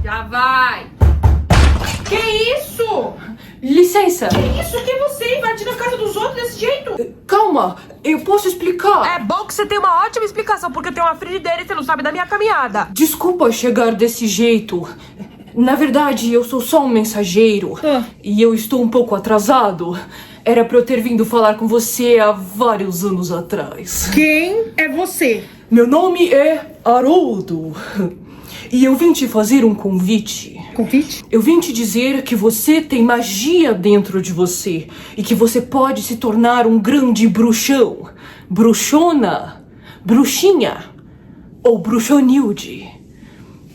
Já vai! Que isso? Licença. Que isso? Que você invadindo a casa dos outros desse jeito? Calma, eu posso explicar. É bom que você tem uma ótima explicação, porque tem uma frigideira e você não sabe da minha caminhada. Desculpa chegar desse jeito. Na verdade, eu sou só um mensageiro. E eu estou um pouco atrasado. Era pra eu ter vindo falar com você há vários anos atrás. Quem é você? Meu nome é Haroldo. E eu vim te fazer um convite. Convite? Eu vim te dizer que você tem magia dentro de você. E que você pode se tornar um grande bruxão. Bruxona. Bruxinha. Ou bruxonilde.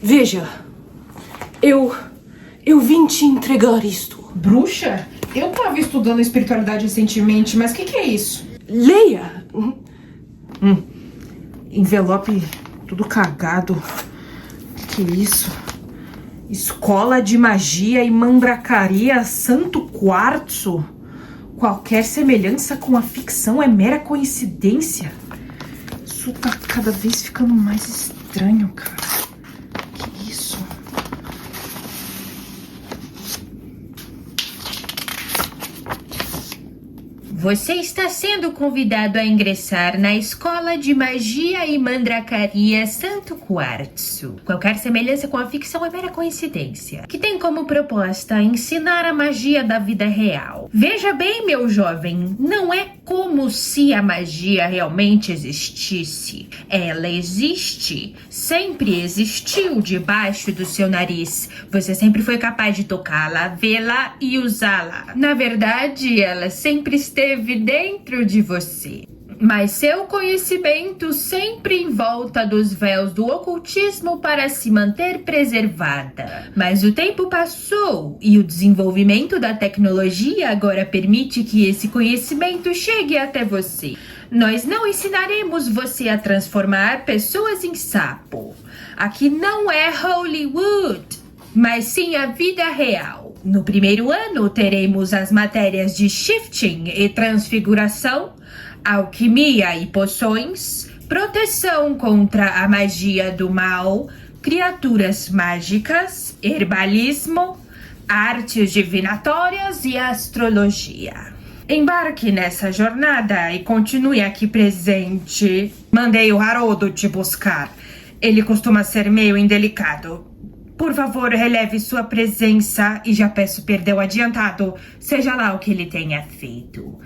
Veja, eu vim te entregar isto. Bruxa? Eu tava estudando espiritualidade recentemente, mas o que é isso? Leia. Envelope tudo cagado. Que isso? Escola de magia e mandracaria Santo Quartzo? Qualquer semelhança com a ficção é mera coincidência. Isso tá cada vez ficando mais estranho, cara. Que isso? Você está sendo convidado a ingressar na Escola de Magia e Mandracaria Santo Quartzo. Qualquer semelhança com a ficção é mera coincidência, que tem como proposta ensinar a magia da vida real. Veja bem, meu jovem, não é como se a magia realmente existisse. Ela existe, sempre existiu debaixo do seu nariz. Você sempre foi capaz de tocá-la, vê-la e usá-la. Na verdade, ela sempre esteve dentro de você. Mas seu conhecimento sempre em volta dos véus do ocultismo para se manter preservada. Mas o tempo passou e o desenvolvimento da tecnologia agora permite que esse conhecimento chegue até você. Nós não ensinaremos você a transformar pessoas em sapo. Aqui não é Hollywood, mas sim a vida real. No primeiro ano, teremos as matérias de shifting e transfiguração, alquimia e poções, proteção contra a magia do mal, criaturas mágicas, herbalismo, artes divinatórias e astrologia. Embarque nessa jornada e continue aqui presente. Mandei o Haroldo te buscar. Ele costuma ser meio indelicado. Por favor, releve sua presença e já peço perdão adiantado, seja lá o que ele tenha feito.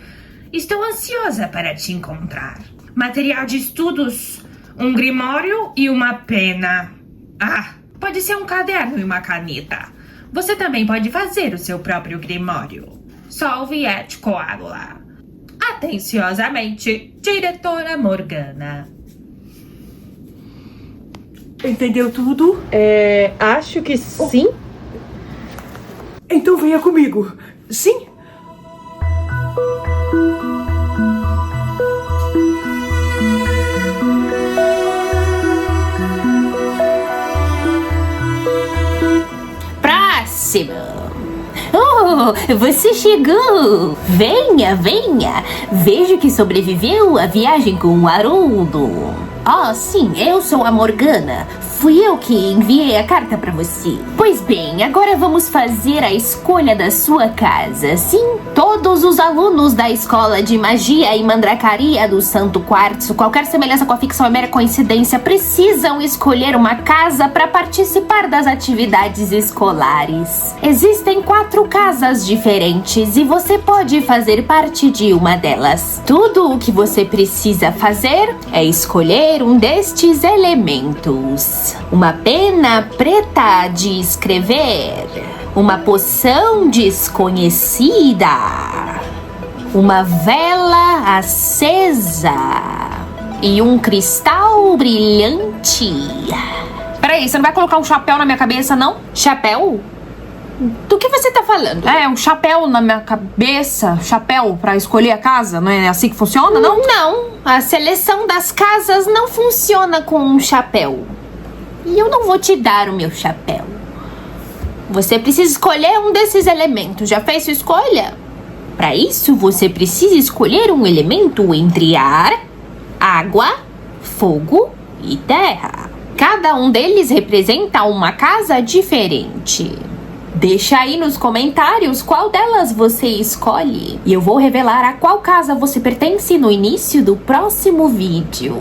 Estou ansiosa para te encontrar. Material de estudos, um grimório e uma pena. Ah, pode ser um caderno e uma caneta. Você também pode fazer o seu próprio grimório. Solve et coagula. Atenciosamente, Diretora Morgana. Entendeu tudo? Acho que sim. Então venha comigo. Sim? Próximo. Oh, você chegou! Venha, venha! Vejo que sobreviveu à viagem com o Haroldo. Oh, sim, eu sou a Morgana. Fui eu que enviei a carta pra você. Pois bem, agora vamos fazer a escolha da sua casa. Sim, todos os alunos da Escola de Magia e Mandracaria do Santo Quartzo, qualquer semelhança com a ficção é mera coincidência, precisam escolher uma casa para participar das atividades escolares. Existem 4 casas diferentes e você pode fazer parte de uma delas. Tudo o que você precisa fazer é escolher um destes elementos. Uma pena preta de escrever, uma poção desconhecida, uma vela acesa e um cristal brilhante. Peraí, você não vai colocar um chapéu na minha cabeça, não? Chapéu? Do que você tá falando? Um chapéu na minha cabeça. Chapéu pra escolher a casa. Não é assim que funciona, não? Não, a seleção das casas não funciona com um chapéu. E eu não vou te dar o meu chapéu. Você precisa escolher um desses elementos. Já fez sua escolha? Para isso, você precisa escolher um elemento entre ar, água, fogo e terra. Cada um deles representa uma casa diferente. Deixa aí nos comentários qual delas você escolhe. E eu vou revelar a qual casa você pertence no início do próximo vídeo.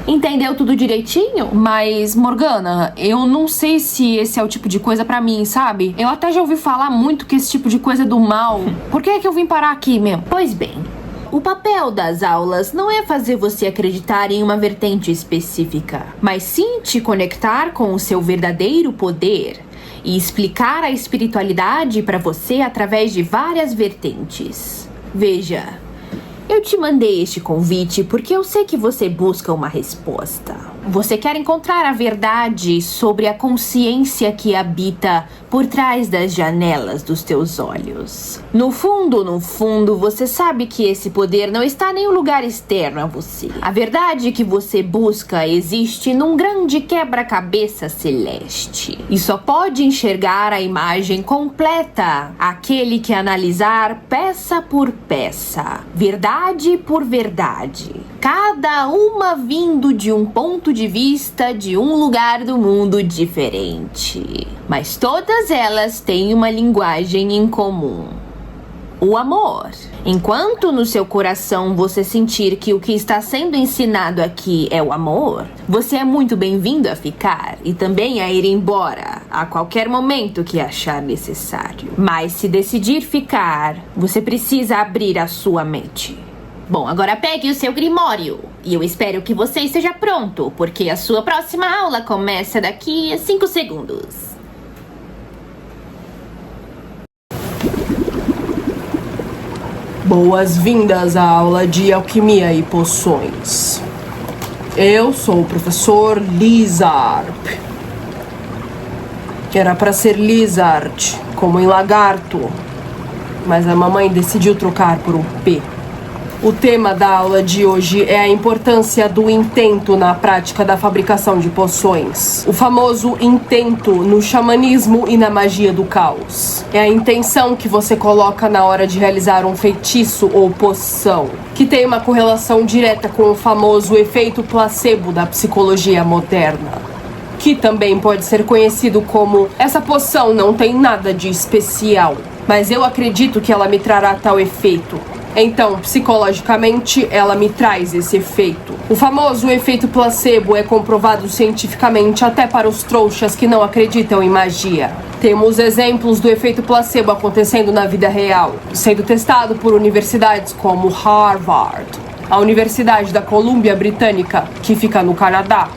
Entendeu tudo direitinho? Mas, Morgana, eu não sei se esse é o tipo de coisa pra mim, sabe? Eu até já ouvi falar muito que esse tipo de coisa é do mal. Por que é que eu vim parar aqui mesmo? Pois bem, o papel das aulas não é fazer você acreditar em uma vertente específica, mas sim te conectar com o seu verdadeiro poder e explicar a espiritualidade pra você através de várias vertentes. Veja, eu te mandei este convite porque eu sei que você busca uma resposta. Você quer encontrar a verdade sobre a consciência que habita por trás das janelas dos teus olhos. No fundo, você sabe que esse poder não está em nenhum lugar externo a você. A verdade que você busca existe num grande quebra-cabeça celeste. E só pode enxergar a imagem completa aquele que analisar peça por peça, verdade por verdade. Cada uma vindo de um ponto de vista de um lugar do mundo diferente. Mas todas elas têm uma linguagem em comum: o amor. Enquanto no seu coração você sentir que o que está sendo ensinado aqui é o amor, você é muito bem-vindo a ficar e também a ir embora a qualquer momento que achar necessário. Mas se decidir ficar, você precisa abrir a sua mente. Bom, agora pegue o seu grimório e eu espero que você esteja pronto, porque a sua próxima aula começa daqui a 5 segundos. Boas-vindas à aula de alquimia e poções. Eu sou o professor Lizarp. Era para ser Lizard, como em lagarto, mas a mamãe decidiu trocar por um P. O tema da aula de hoje é a importância do intento na prática da fabricação de poções. O famoso intento no xamanismo e na magia do caos. É a intenção que você coloca na hora de realizar um feitiço ou poção, que tem uma correlação direta com o famoso efeito placebo da psicologia moderna, que também pode ser conhecido como essa poção não tem nada de especial, mas eu acredito que ela me trará tal efeito. Então, psicologicamente, ela me traz esse efeito. O famoso efeito placebo é comprovado cientificamente até para os trouxas que não acreditam em magia. Temos exemplos do efeito placebo acontecendo na vida real, sendo testado por universidades como Harvard, a Universidade da Colômbia Britânica, que fica no Canadá,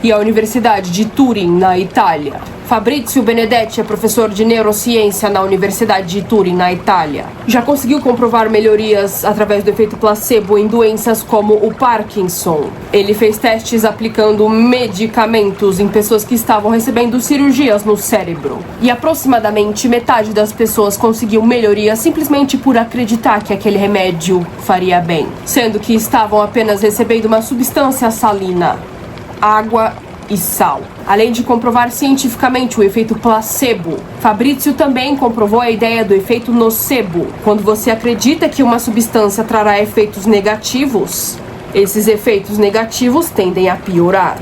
e a Universidade de Turim, na Itália. Fabrizio Benedetti é professor de neurociência na Universidade de Turim, na Itália. Já conseguiu comprovar melhorias através do efeito placebo em doenças como o Parkinson. Ele fez testes aplicando medicamentos em pessoas que estavam recebendo cirurgias no cérebro. E aproximadamente metade das pessoas conseguiu melhoria simplesmente por acreditar que aquele remédio faria bem, sendo que estavam apenas recebendo uma substância salina, água e sal. Além de comprovar cientificamente o efeito placebo, Fabrizio também comprovou a ideia do efeito nocebo. Quando você acredita que uma substância trará efeitos negativos, esses efeitos negativos tendem a piorar.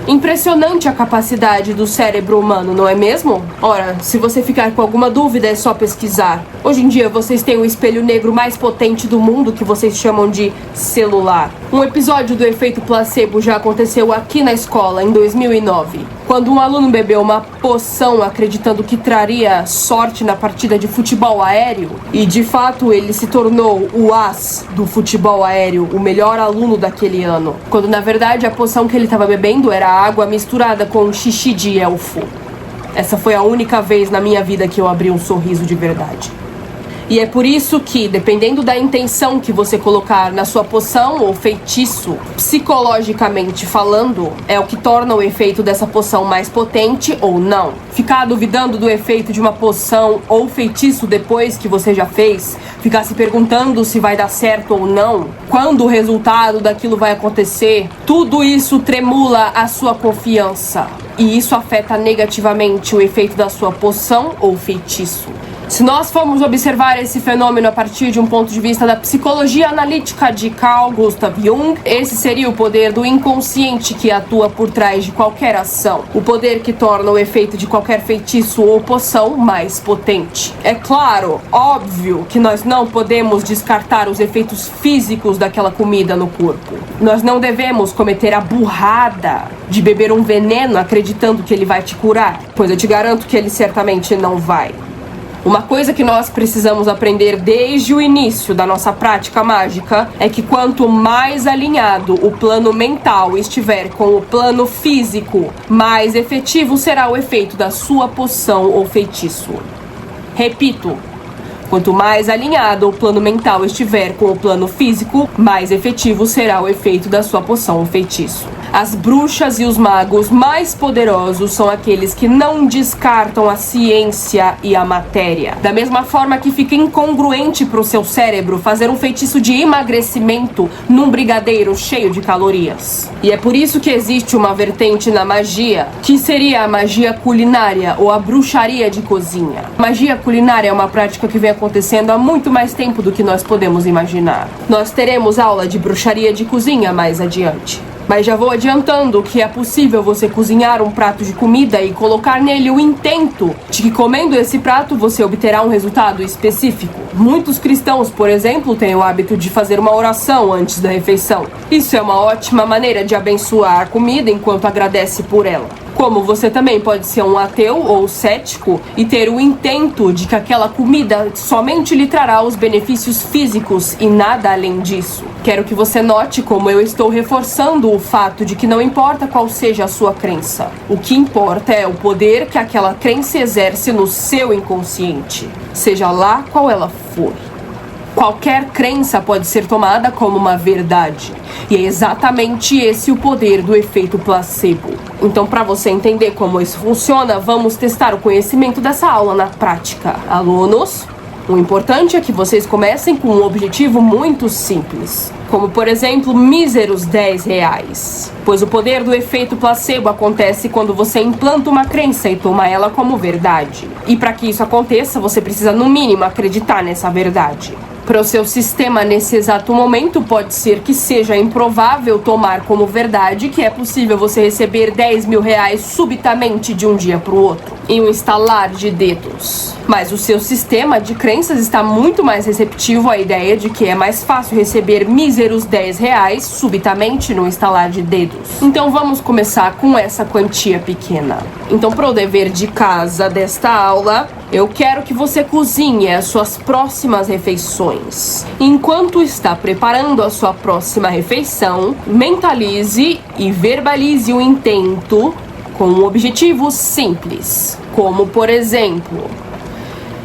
Impressionante a capacidade do cérebro humano, não é mesmo? Ora, se você ficar com alguma dúvida, é só pesquisar. Hoje em dia, vocês têm o espelho negro mais potente do mundo, que vocês chamam de celular. Um episódio do efeito placebo já aconteceu aqui na escola, em 2009. Quando um aluno bebeu uma poção acreditando que traria sorte na partida de futebol aéreo, e de fato ele se tornou o as do futebol aéreo, o melhor aluno daquele ano, quando na verdade a poção que ele estava bebendo era água misturada com xixi de elfo. Essa foi a única vez na minha vida que eu abri um sorriso de verdade. E é por isso que, dependendo da intenção que você colocar na sua poção ou feitiço, psicologicamente falando, é o que torna o efeito dessa poção mais potente ou não. Ficar duvidando do efeito de uma poção ou feitiço depois que você já fez, ficar se perguntando se vai dar certo ou não, quando o resultado daquilo vai acontecer, tudo isso tremula a sua confiança. e isso afeta negativamente o efeito da sua poção ou feitiço. Se nós formos observar esse fenômeno a partir de um ponto de vista da psicologia analítica de Carl Gustav Jung, esse seria o poder do inconsciente que atua por trás de qualquer ação. O poder que torna o efeito de qualquer feitiço ou poção mais potente. É claro, óbvio, que nós não podemos descartar os efeitos físicos daquela comida no corpo. Nós não devemos cometer a burrada de beber um veneno acreditando que ele vai te curar, pois eu te garanto que ele certamente não vai. Uma coisa que nós precisamos aprender desde o início da nossa prática mágica é que quanto mais alinhado o plano mental estiver com o plano físico, mais efetivo será o efeito da sua poção ou feitiço. Repito, quanto mais alinhado o plano mental estiver com o plano físico, mais efetivo será o efeito da sua poção ou feitiço. As bruxas e os magos mais poderosos são aqueles que não descartam a ciência e a matéria. Da mesma forma que fica incongruente para o seu cérebro fazer um feitiço de emagrecimento num brigadeiro cheio de calorias. E é por isso que existe uma vertente na magia, que seria a magia culinária ou a bruxaria de cozinha. Magia culinária é uma prática que vem acontecendo há muito mais tempo do que nós podemos imaginar. Nós teremos aula de bruxaria de cozinha mais adiante. Mas já vou adiantando que é possível você cozinhar um prato de comida e colocar nele o intento de que comendo esse prato você obterá um resultado específico. Muitos cristãos, por exemplo, têm o hábito de fazer uma oração antes da refeição. Isso é uma ótima maneira de abençoar a comida enquanto agradece por ela. Como você também pode ser um ateu ou cético e ter o intento de que aquela comida somente lhe trará os benefícios físicos e nada além disso. Quero que você note como eu estou reforçando o fato de que não importa qual seja a sua crença. O que importa é o poder que aquela crença exerce no seu inconsciente, seja lá qual ela for. Qualquer crença pode ser tomada como uma verdade. E é exatamente esse o poder do efeito placebo. Então, para você entender como isso funciona, vamos testar o conhecimento dessa aula na prática. Alunos, o importante é que vocês comecem com um objetivo muito simples. Como, por exemplo, míseros R$10. Pois o poder do efeito placebo acontece quando você implanta uma crença e toma ela como verdade. E para que isso aconteça, você precisa, no mínimo, acreditar nessa verdade. Para o seu sistema nesse exato momento, pode ser que seja improvável tomar como verdade que é possível você receber R$10.000 subitamente de um dia para o outro, em um estalar de dedos. Mas o seu sistema de crenças está muito mais receptivo à ideia de que é mais fácil receber míseros R$10 subitamente no estalar de dedos. Então vamos começar com essa quantia pequena. Então, para o dever de casa desta aula, eu quero que você cozinhe as suas próximas refeições. Enquanto está preparando a sua próxima refeição, mentalize e verbalize o intento com um objetivo simples, como por exemplo: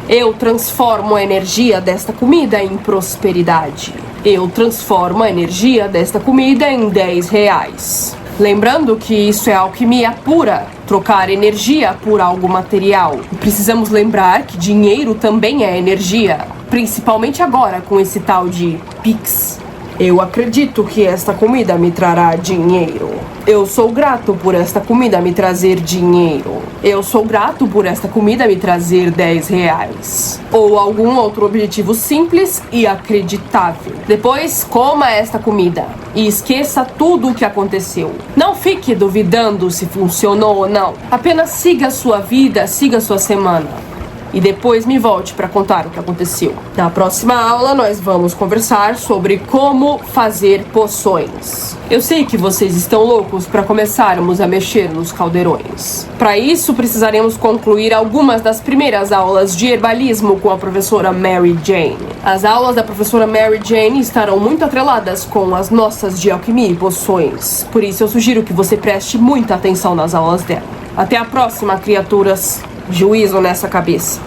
eu transformo a energia desta comida em prosperidade. Eu transformo a energia desta comida em R$10. Lembrando que isso é alquimia pura, trocar energia por algo material. E precisamos lembrar que dinheiro também é energia, principalmente agora com esse tal de Pix. Eu acredito que esta comida me trará dinheiro. Eu sou grato por esta comida me trazer dinheiro. Eu sou grato por esta comida me trazer R$10. Ou algum outro objetivo simples e acreditável. Depois, coma esta comida e esqueça tudo o que aconteceu. Não fique duvidando se funcionou ou não. Apenas siga a sua vida, siga a sua semana. E depois me volte para contar o que aconteceu. Na próxima aula, nós vamos conversar sobre como fazer poções. Eu sei que vocês estão loucos para começarmos a mexer nos caldeirões. Para isso, precisaremos concluir algumas das primeiras aulas de herbalismo com a professora Mary Jane. As aulas da professora Mary Jane estarão muito atreladas com as nossas de alquimia e poções. Por isso, eu sugiro que você preste muita atenção nas aulas dela. Até a próxima, criaturas. Juízo nessa cabeça.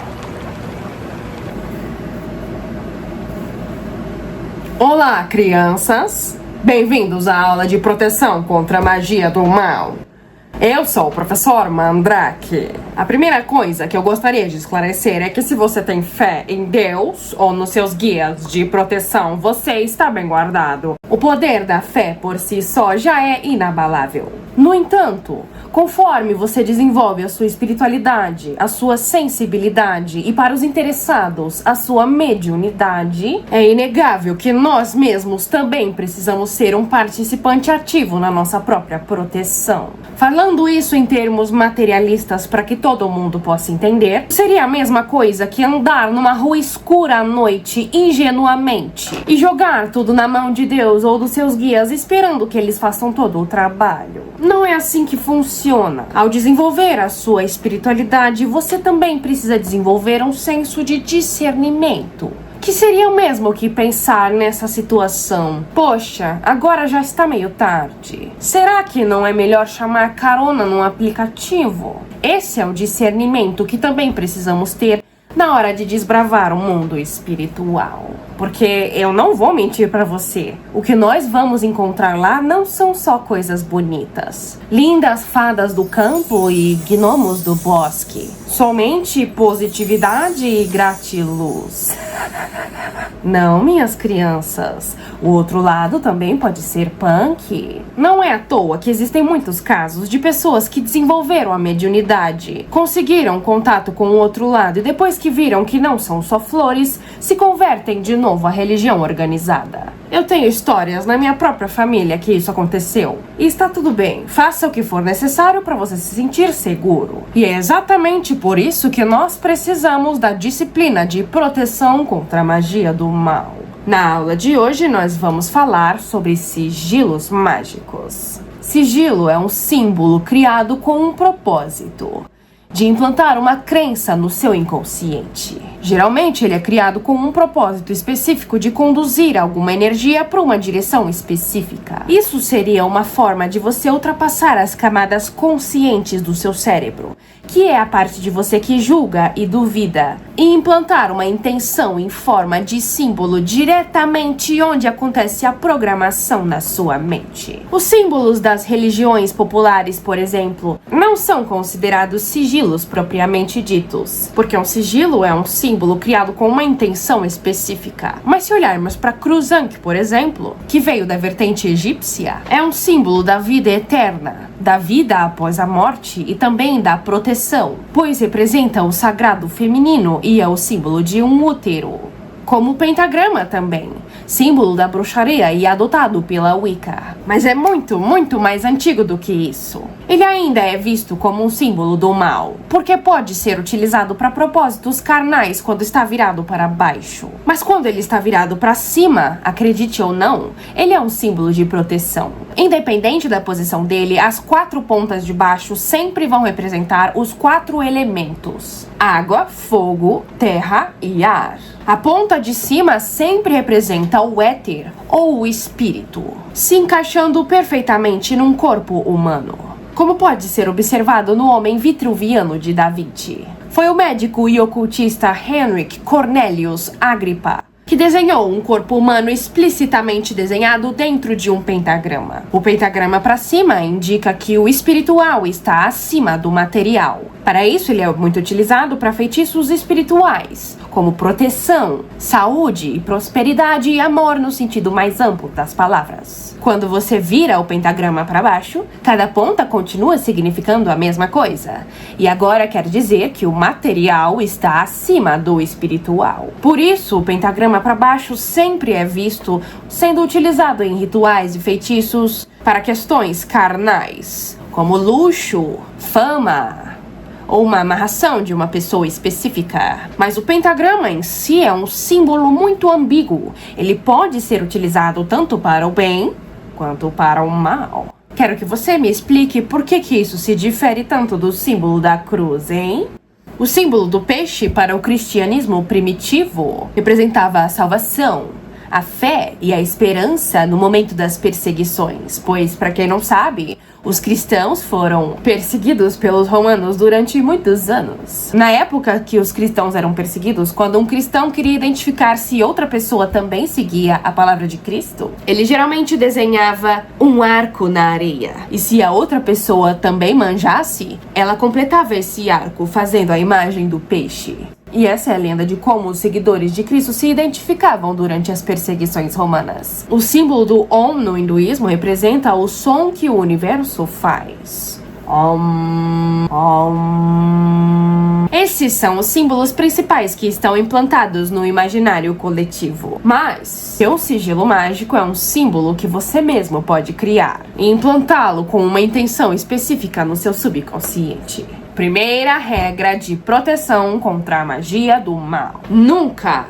Olá, crianças! Bem-vindos à aula de proteção contra a magia do mal. Eu sou o professor Mandrake. A primeira coisa que eu gostaria de esclarecer é que se você tem fé em Deus ou nos seus guias de proteção, você está bem guardado. O poder da fé por si só já é inabalável. No entanto, Conforme você desenvolve a sua espiritualidade, a sua sensibilidade e, para os interessados, a sua mediunidade, é inegável que nós mesmos também precisamos ser um participante ativo na nossa própria proteção. Falando isso em termos materialistas para que todo mundo possa entender, seria a mesma coisa que andar numa rua escura à noite ingenuamente e jogar tudo na mão de Deus ou dos seus guias esperando que eles façam todo o trabalho. Não é assim que funciona. Ao desenvolver a sua espiritualidade, você também precisa desenvolver um senso de discernimento. Que seria o mesmo que pensar nessa situação. Poxa, agora já está meio tarde. Será que não é melhor chamar carona num aplicativo? Esse é o discernimento que também precisamos ter na hora de desbravar o mundo espiritual. Porque eu não vou mentir pra você, o que nós vamos encontrar lá não são só coisas bonitas, lindas fadas do campo e gnomos do bosque. Somente positividade e gratiluz. Não, minhas crianças, o outro lado também pode ser punk. Não é à toa que existem muitos casos de pessoas que desenvolveram a mediunidade, conseguiram contato com o outro lado e depois que viram que não são só flores, se convertem de novo à religião organizada. Eu tenho histórias na minha própria família que isso aconteceu. E está tudo bem, faça o que for necessário para você se sentir seguro. E é exatamente por isso que nós precisamos da disciplina de proteção contra a magia do mal. Na aula de hoje nós vamos falar sobre sigilos mágicos. Sigilo é um símbolo criado com um propósito de implantar uma crença no seu inconsciente. Geralmente ele é criado com um propósito específico de conduzir alguma energia para uma direção específica. Isso seria uma forma de você ultrapassar as camadas conscientes do seu cérebro, que é a parte de você que julga e duvida, e implantar uma intenção em forma de símbolo diretamente onde acontece a programação na sua mente. Os símbolos das religiões populares, por exemplo, não são considerados sigilos propriamente ditos, porque um sigilo é um símbolo criado com uma intenção específica. Mas se olharmos para Cruz Ankh, por exemplo, que veio da vertente egípcia, é um símbolo da vida eterna, da vida após a morte e também da proteção, pois representa o sagrado feminino e é o símbolo de um útero. Como o pentagrama também, símbolo da bruxaria e adotado pela Wicca. Mas é muito, muito mais antigo do que isso. Ele ainda é visto como um símbolo do mal, porque pode ser utilizado para propósitos carnais quando está virado para baixo. Mas quando ele está virado para cima, acredite ou não, ele é um símbolo de proteção. Independente da posição dele, as 4 pontas de baixo sempre vão representar os 4 elementos: água, fogo, terra e ar. A ponta de cima sempre representa o éter ou o espírito, se encaixando perfeitamente num corpo humano, como pode ser observado no homem vitruviano de Da Vinci. Foi o médico e ocultista Henrik Cornelius Agrippa que desenhou um corpo humano explicitamente desenhado dentro de um pentagrama. O pentagrama para cima indica que o espiritual está acima do material. Para isso, ele é muito utilizado para feitiços espirituais, como proteção, saúde e prosperidade e amor no sentido mais amplo das palavras. Quando você vira o pentagrama para baixo, cada ponta continua significando a mesma coisa. E agora quer dizer que o material está acima do espiritual. Por isso, o pentagrama para baixo sempre é visto sendo utilizado em rituais e feitiços para questões carnais, como luxo, fama ou uma amarração de uma pessoa específica. Mas o pentagrama em si é um símbolo muito ambíguo. Ele pode ser utilizado tanto para o bem quanto para o mal. Quero que você me explique por que isso se difere tanto do símbolo da cruz, hein? O símbolo do peixe para o cristianismo primitivo representava a salvação, a fé e a esperança no momento das perseguições, pois, para quem não sabe, os cristãos foram perseguidos pelos romanos durante muitos anos. Na época que os cristãos eram perseguidos, quando um cristão queria identificar se outra pessoa também seguia a palavra de Cristo, ele geralmente desenhava um arco na areia. E se a outra pessoa também manjasse, ela completava esse arco fazendo a imagem do peixe. E essa é a lenda de como os seguidores de Cristo se identificavam durante as perseguições romanas. O símbolo do Om no hinduísmo representa o som que o universo faz. Esses são os símbolos principais que estão implantados no imaginário coletivo. Mas seu sigilo mágico é um símbolo que você mesmo pode criar e implantá-lo com uma intenção específica no seu subconsciente. Primeira regra de proteção contra a magia do mal. Nunca,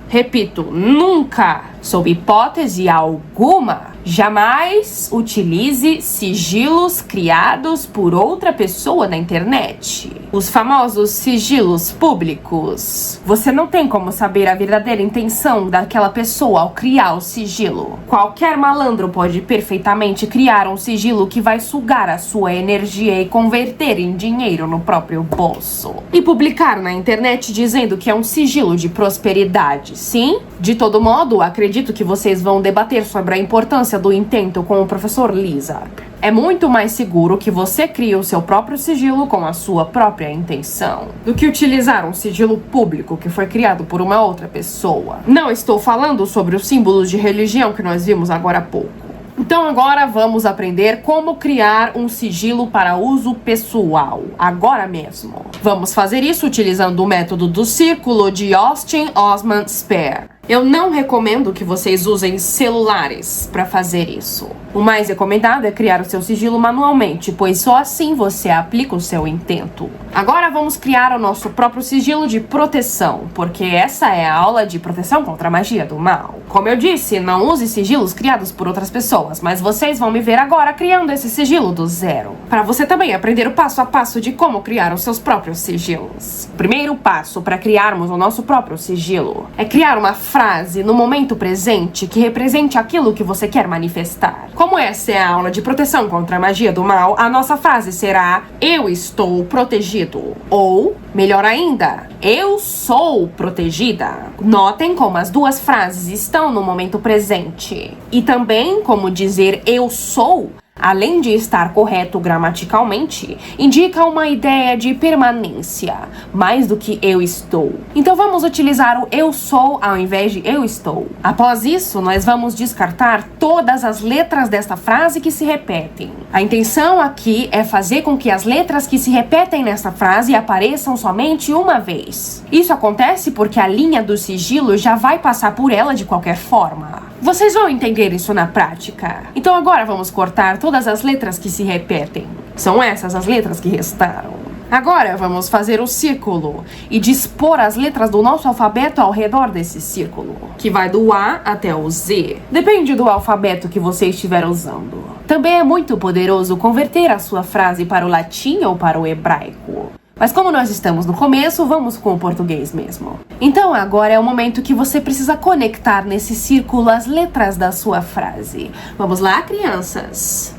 repito, nunca, sob hipótese alguma, jamais utilize sigilos criados por outra pessoa na internet. Os famosos sigilos públicos. Você não tem como saber a verdadeira intenção daquela pessoa ao criar o sigilo. Qualquer malandro pode perfeitamente criar um sigilo que vai sugar a sua energia e converter em dinheiro no próprio bolso. E publicar na internet dizendo que é um sigilo de prosperidade. Sim, de todo modo, acredito que vocês vão debater sobre a importância do intento com o professor Lizard. É muito mais seguro que você crie o seu próprio sigilo com a sua própria intenção do que utilizar um sigilo público que foi criado por uma outra pessoa. Não estou falando sobre os símbolos de religião que nós vimos agora há pouco. Então agora vamos aprender como criar um sigilo para uso pessoal, agora mesmo. Vamos fazer isso utilizando o método do círculo de Austin Osman Spare. Eu não recomendo que vocês usem celulares para fazer isso. O mais recomendado é criar o seu sigilo manualmente, pois só assim você aplica o seu intento. Agora vamos criar o nosso próprio sigilo de proteção, porque essa é a aula de proteção contra a magia do mal. Como eu disse, não use sigilos criados por outras pessoas, mas vocês vão me ver agora criando esse sigilo do zero, para você também aprender o passo a passo de como criar os seus próprios sigilos. O primeiro passo para criarmos o nosso próprio sigilo é criar uma frase no momento presente que represente aquilo que você quer manifestar. Como essa é a aula de proteção contra a magia do mal, a nossa frase será: eu estou protegido. Ou, melhor ainda, eu sou protegida. Notem como as duas frases estão no momento presente. E também como dizer eu sou, além de estar correto gramaticalmente, indica uma ideia de permanência, mais do que eu estou. Então vamos utilizar o eu sou ao invés de eu estou. Após isso, nós vamos descartar todas as letras desta frase que se repetem. A intenção aqui é fazer com que as letras que se repetem nesta frase apareçam somente uma vez. Isso acontece porque a linha do sigilo já vai passar por ela de qualquer forma. Vocês vão entender isso na prática. Então agora vamos cortar todas as letras que se repetem. São essas as letras que restaram. Agora vamos fazer o círculo e dispor as letras do nosso alfabeto ao redor desse círculo, que vai do A até o Z. Depende do alfabeto que você estiver usando. Também é muito poderoso converter a sua frase para o latim ou para o hebraico. Mas como nós estamos no começo, vamos com o português mesmo. Então agora é o momento que você precisa conectar nesse círculo as letras da sua frase. Vamos lá, crianças?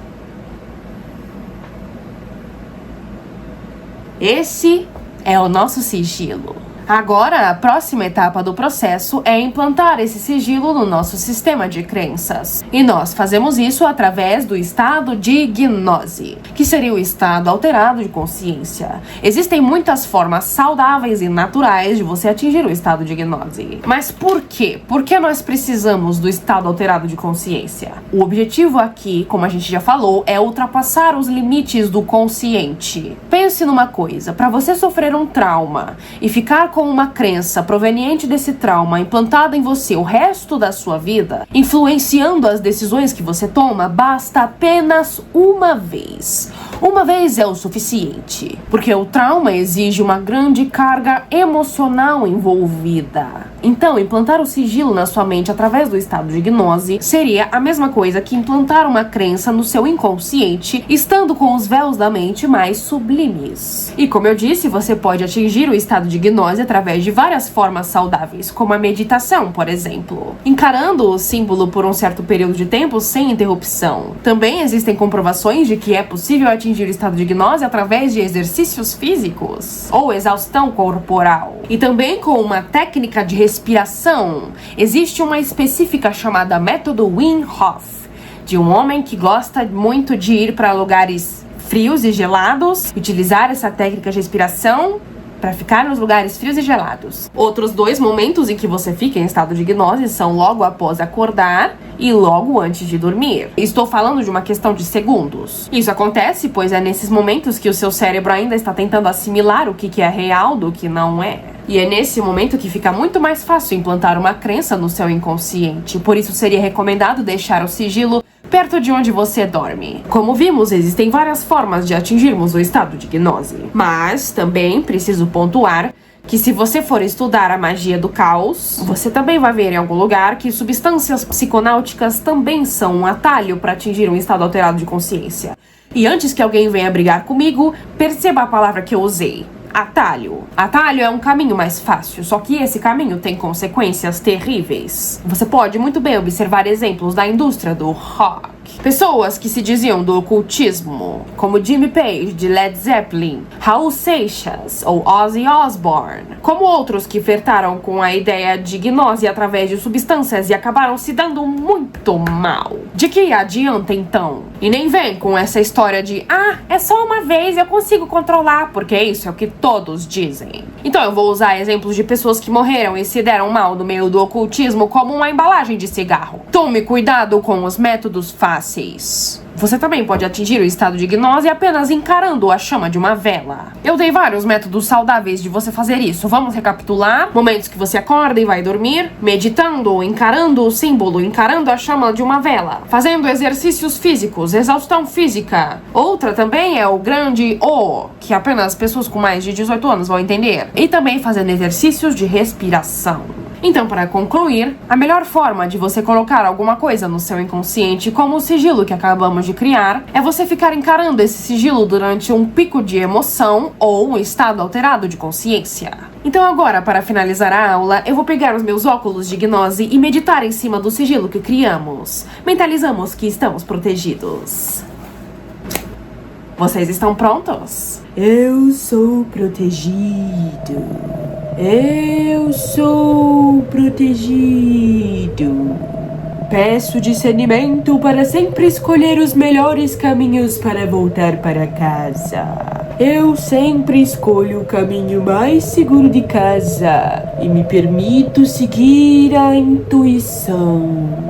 Esse é o nosso sigilo. Agora, a próxima etapa do processo é implantar esse sigilo no nosso sistema de crenças. E nós fazemos isso através do estado de gnose, que seria o estado alterado de consciência. Existem muitas formas saudáveis e naturais de você atingir o estado de gnose. Mas por quê? Por que nós precisamos do estado alterado de consciência? O objetivo aqui, como a gente já falou, é ultrapassar os limites do consciente. Pense numa coisa, para você sofrer um trauma e ficar com uma crença proveniente desse trauma implantada em você o resto da sua vida, influenciando as decisões que você toma, basta apenas uma vez. Uma vez é o suficiente, porque o trauma exige uma grande carga emocional envolvida. Então, implantar o sigilo na sua mente através do estado de gnose seria a mesma coisa que implantar uma crença no seu inconsciente, estando com os véus da mente mais sublimes. E como eu disse, você pode atingir o estado de gnose através de várias formas saudáveis, como a meditação, por exemplo, encarando o símbolo por um certo período de tempo sem interrupção. Também existem comprovações de que é possível atingir o estado de gnose através de exercícios físicos ou exaustão corporal. E também com uma técnica de respiração. Existe uma específica chamada método Wim Hof, de um homem que gosta muito de ir para lugares frios e gelados, utilizar essa técnica de respiração para ficar nos lugares frios e gelados. Outros 2 momentos em que você fica em estado de gnose são logo após acordar e logo antes de dormir. Estou falando de uma questão de segundos. Isso acontece pois é nesses momentos que o seu cérebro ainda está tentando assimilar o que é real do que não é. E é nesse momento que fica muito mais fácil implantar uma crença no seu inconsciente. Por isso seria recomendado deixar o sigilo perto de onde você dorme. Como vimos, existem várias formas de atingirmos o estado de gnose. Mas também preciso pontuar que se você for estudar a magia do caos, você também vai ver em algum lugar que substâncias psiconáuticas também são um atalho para atingir um estado alterado de consciência. E antes que alguém venha brigar comigo, perceba a palavra que eu usei. Atalho. Atalho é um caminho mais fácil, só que esse caminho tem consequências terríveis. Você pode muito bem observar exemplos da indústria do rock. Pessoas que se diziam do ocultismo, como Jimmy Page, de Led Zeppelin, Raul Seixas ou Ozzy Osbourne, como outros que flertaram com a ideia de gnose através de substâncias e acabaram se dando muito mal. De que adianta então? E nem vem com essa história de é só uma vez, eu consigo controlar, porque isso é o que todos dizem. Então eu vou usar exemplos de pessoas que morreram e se deram mal no meio do ocultismo como uma embalagem de cigarro. Tome cuidado com os métodos fáceis. Você também pode atingir o estado de gnose apenas encarando a chama de uma vela. Eu dei vários métodos saudáveis de você fazer isso. Vamos recapitular? Momentos que você acorda e vai dormir, meditando, encarando o símbolo, encarando a chama de uma vela, fazendo exercícios físicos, exaustão física. Outra também é o grande O, que apenas pessoas com mais de 18 anos vão entender. E também fazendo exercícios de respiração. Então, para concluir, a melhor forma de você colocar alguma coisa no seu inconsciente, como o sigilo que acabamos de criar, é você ficar encarando esse sigilo durante um pico de emoção ou um estado alterado de consciência. Então agora, para finalizar a aula, eu vou pegar os meus óculos de gnose e meditar em cima do sigilo que criamos. Mentalizamos que estamos protegidos. Vocês estão prontos? Eu sou protegido. Eu sou protegido. Peço discernimento para sempre escolher os melhores caminhos para voltar para casa. Eu sempre escolho o caminho mais seguro de casa e me permito seguir a intuição.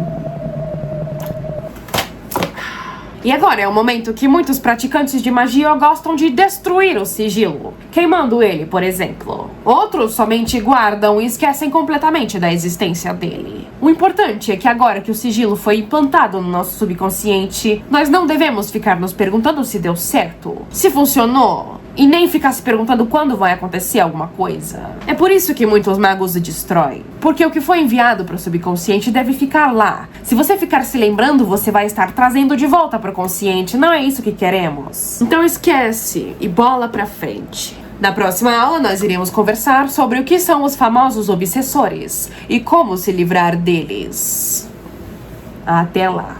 E agora é o momento que muitos praticantes de magia gostam de destruir o sigilo, queimando ele, por exemplo. Outros somente guardam e esquecem completamente da existência dele. O importante é que agora que o sigilo foi implantado no nosso subconsciente, nós não devemos ficar nos perguntando se deu certo, se funcionou, e nem ficar se perguntando quando vai acontecer alguma coisa. É por isso que muitos magos o destroem. Porque o que foi enviado para o subconsciente deve ficar lá. Se você ficar se lembrando, você vai estar trazendo de volta para o consciente. Não é isso que queremos. Então esquece e bola pra frente. Na próxima aula, nós iremos conversar sobre o que são os famosos obsessores e como se livrar deles. Até lá!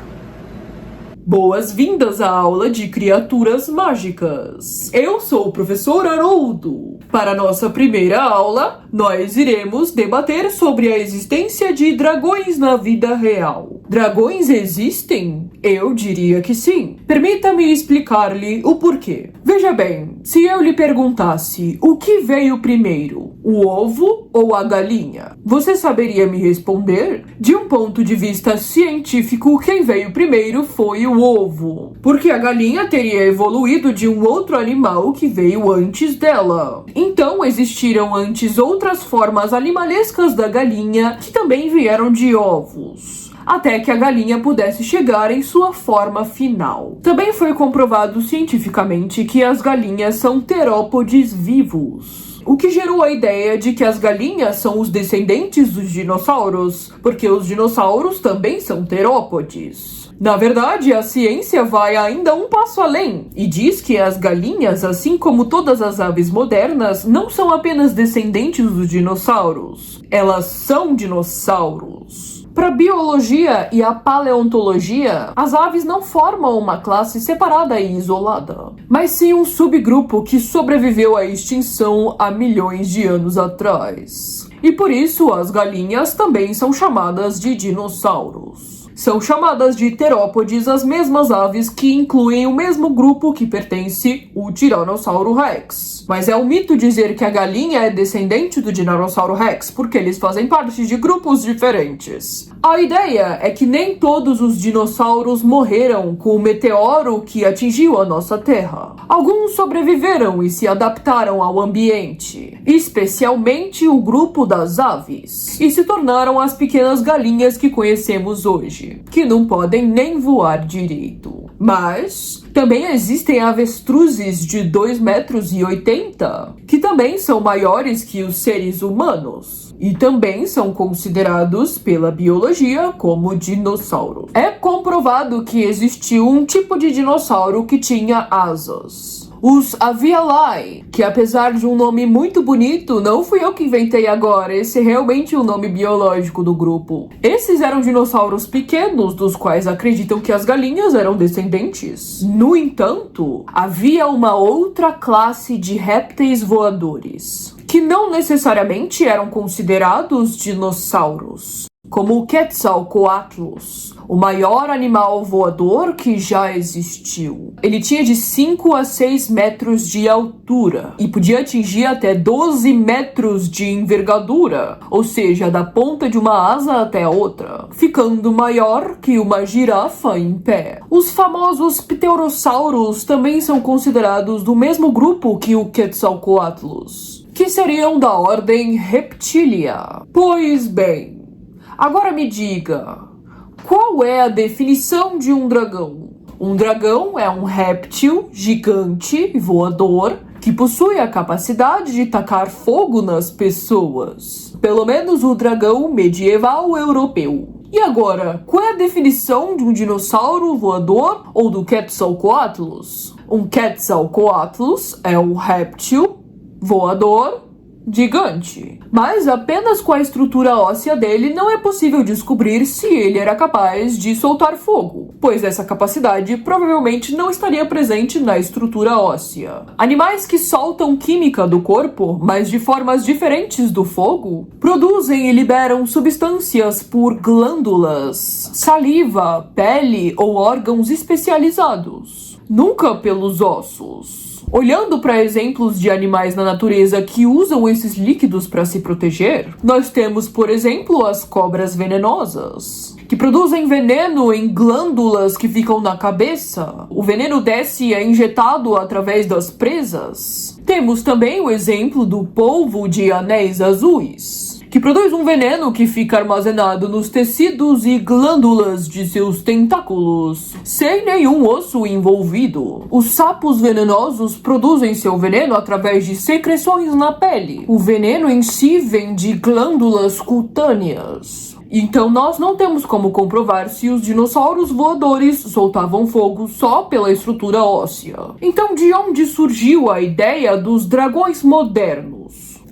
Boas-vindas à aula de criaturas mágicas. Eu sou o professor Haroldo. Para nossa primeira aula, nós iremos debater sobre a existência de dragões na vida real. Dragões existem? Eu diria que sim. Permita-me explicar-lhe o porquê. Veja bem, se eu lhe perguntasse o que veio primeiro, o ovo ou a galinha, você saberia me responder? De um ponto de vista científico, quem veio primeiro foi o ovo, porque a galinha teria evoluído de um outro animal que veio antes dela. Então existiram antes outras formas animalescas da galinha que também vieram de ovos, até que a galinha pudesse chegar em sua forma final. Também foi comprovado cientificamente que as galinhas são terópodes vivos, o que gerou a ideia de que as galinhas são os descendentes dos dinossauros, porque os dinossauros também são terópodes. Na verdade, a ciência vai ainda um passo além e diz que as galinhas, assim como todas as aves modernas, não são apenas descendentes dos dinossauros. Elas são dinossauros. Para a biologia e a paleontologia, as aves não formam uma classe separada e isolada, mas sim um subgrupo que sobreviveu à extinção há milhões de anos atrás. E por isso as galinhas também são chamadas de dinossauros. São chamadas de terópodes as mesmas aves que incluem o mesmo grupo que pertence o Tiranossauro Rex. Mas é um mito dizer que a galinha é descendente do Tiranossauro Rex, porque eles fazem parte de grupos diferentes. A ideia é que nem todos os dinossauros morreram com o meteoro que atingiu a nossa Terra. Alguns sobreviveram e se adaptaram ao ambiente, especialmente o grupo das aves, e se tornaram as pequenas galinhas que conhecemos hoje, que não podem nem voar direito. Mas também existem avestruzes de 2,80 m, que também são maiores que os seres humanos, e também são considerados pela biologia como dinossauros. É comprovado que existiu um tipo de dinossauro que tinha asas. Os Avialae, que apesar de um nome muito bonito, não fui eu que inventei agora, esse é realmente o nome biológico do grupo. Esses eram dinossauros pequenos, dos quais acreditam que as galinhas eram descendentes. No entanto, havia uma outra classe de répteis voadores, que não necessariamente eram considerados dinossauros, como o Quetzalcoatlus, o maior animal voador que já existiu. Ele tinha de 5 a 6 metros de altura e podia atingir até 12 metros de envergadura, ou seja, da ponta de uma asa até a outra, ficando maior que uma girafa em pé. Os famosos pterossauros também são considerados do mesmo grupo que o Quetzalcoatlus, que seriam da ordem Reptilia. Pois bem, agora me diga, qual é a definição de um dragão? Um dragão é um réptil gigante e voador que possui a capacidade de tacar fogo nas pessoas. Pelo menos o dragão medieval europeu. E agora, qual é a definição de um dinossauro voador ou do Quetzalcoatlus? Um Quetzalcoatlus é um réptil voador gigante, mas apenas com a estrutura óssea dele não é possível descobrir se ele era capaz de soltar fogo, pois essa capacidade provavelmente não estaria presente na estrutura óssea. Animais que soltam química do corpo, mas de formas diferentes do fogo, produzem e liberam substâncias por glândulas, saliva, pele ou órgãos especializados, nunca pelos ossos. Olhando para exemplos de animais na natureza que usam esses líquidos para se proteger, nós temos, por exemplo, as cobras venenosas, que produzem veneno em glândulas que ficam na cabeça. O veneno desce e é injetado através das presas. Temos também o exemplo do polvo de anéis azuis, que produz um veneno que fica armazenado nos tecidos e glândulas de seus tentáculos, sem nenhum osso envolvido. Os sapos venenosos produzem seu veneno através de secreções na pele. O veneno em si vem de glândulas cutâneas. Então nós não temos como comprovar se os dinossauros voadores soltavam fogo só pela estrutura óssea. Então de onde surgiu a ideia dos dragões modernos?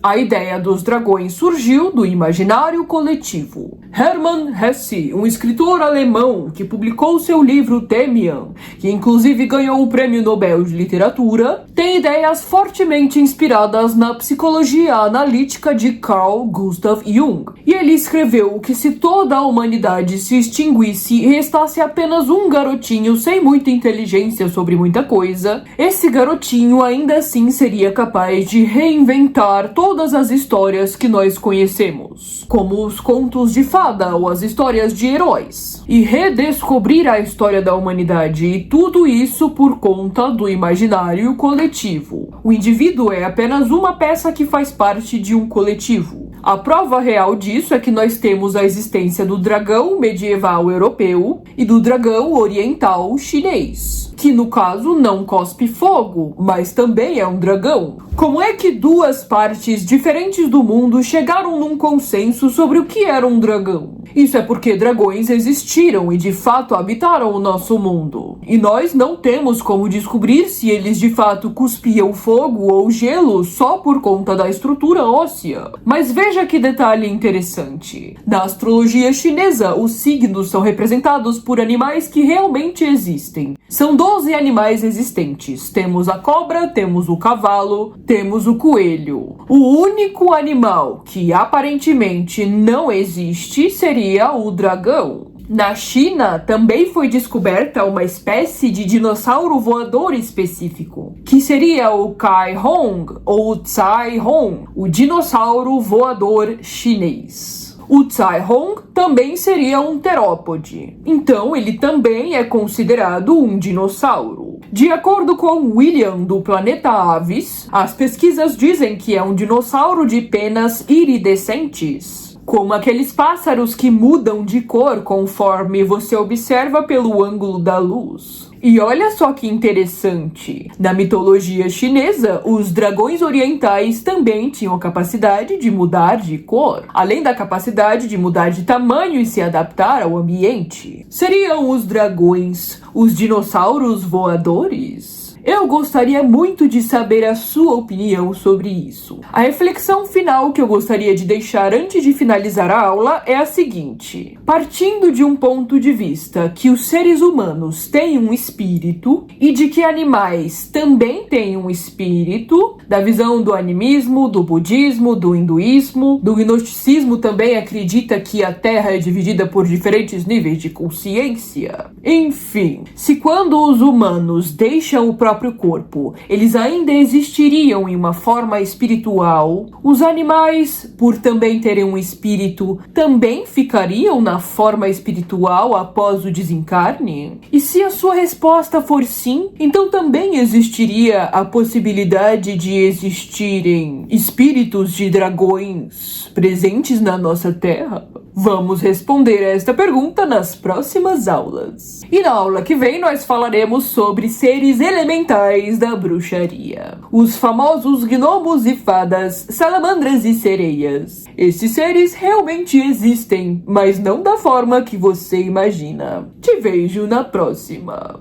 A ideia dos dragões surgiu do imaginário coletivo. Hermann Hesse, um escritor alemão que publicou seu livro Demian, que inclusive ganhou o Prêmio Nobel de Literatura, tem ideias fortemente inspiradas na psicologia analítica de Carl Gustav Jung. E ele escreveu que se toda a humanidade se extinguisse e restasse apenas um garotinho sem muita inteligência sobre muita coisa, esse garotinho ainda assim seria capaz de reinventar todas as histórias que nós conhecemos, como os contos de fada ou as histórias de heróis, e redescobrir a história da humanidade, e tudo isso por conta do imaginário coletivo. O indivíduo é apenas uma peça que faz parte de um coletivo. A prova real disso é que nós temos a existência do dragão medieval europeu e do dragão oriental chinês, que no caso não cospe fogo, mas também é um dragão. Como é que duas partes diferentes do mundo chegaram num consenso sobre o que era um dragão? Isso é porque dragões existiram e de fato habitaram o nosso mundo. E nós não temos como descobrir se eles de fato cuspiam fogo ou gelo só por conta da estrutura óssea. Mas veja que detalhe interessante. Na astrologia chinesa, os signos são representados por animais que realmente existem. São 12 animais existentes. Temos a cobra, temos o cavalo, temos o coelho. O único animal que aparentemente não existe seria o dragão. Na China, também foi descoberta uma espécie de dinossauro voador específico, que seria o Kaihong ou Caihong, o dinossauro voador chinês. O Caihong também seria um terópode, então ele também é considerado um dinossauro. De acordo com William do Planeta Aves, as pesquisas dizem que é um dinossauro de penas iridescentes, como aqueles pássaros que mudam de cor conforme você observa pelo ângulo da luz. E olha só que interessante, na mitologia chinesa, os dragões orientais também tinham a capacidade de mudar de cor, além da capacidade de mudar de tamanho e se adaptar ao ambiente. Seriam os dragões os dinossauros voadores? Eu gostaria muito de saber a sua opinião sobre isso. A reflexão final que eu gostaria de deixar antes de finalizar a aula é a seguinte: partindo de um ponto de vista que os seres humanos têm um espírito e de que animais também têm um espírito, da visão do animismo, do budismo, do hinduísmo, do gnosticismo também acredita que a Terra é dividida por diferentes níveis de consciência. Enfim, se quando os humanos deixam o próprio corpo, eles ainda existiriam em uma forma espiritual, os animais, por também terem um espírito, também ficariam na forma espiritual após o desencarne? E se a sua resposta for sim, então também existiria a possibilidade de existirem espíritos de dragões presentes na nossa Terra? Vamos responder a esta pergunta nas próximas aulas. E na aula que vem nós falaremos sobre seres elementais da bruxaria. Os famosos gnomos e fadas, salamandras e sereias. Esses seres realmente existem, mas não da forma que você imagina. Te vejo na próxima.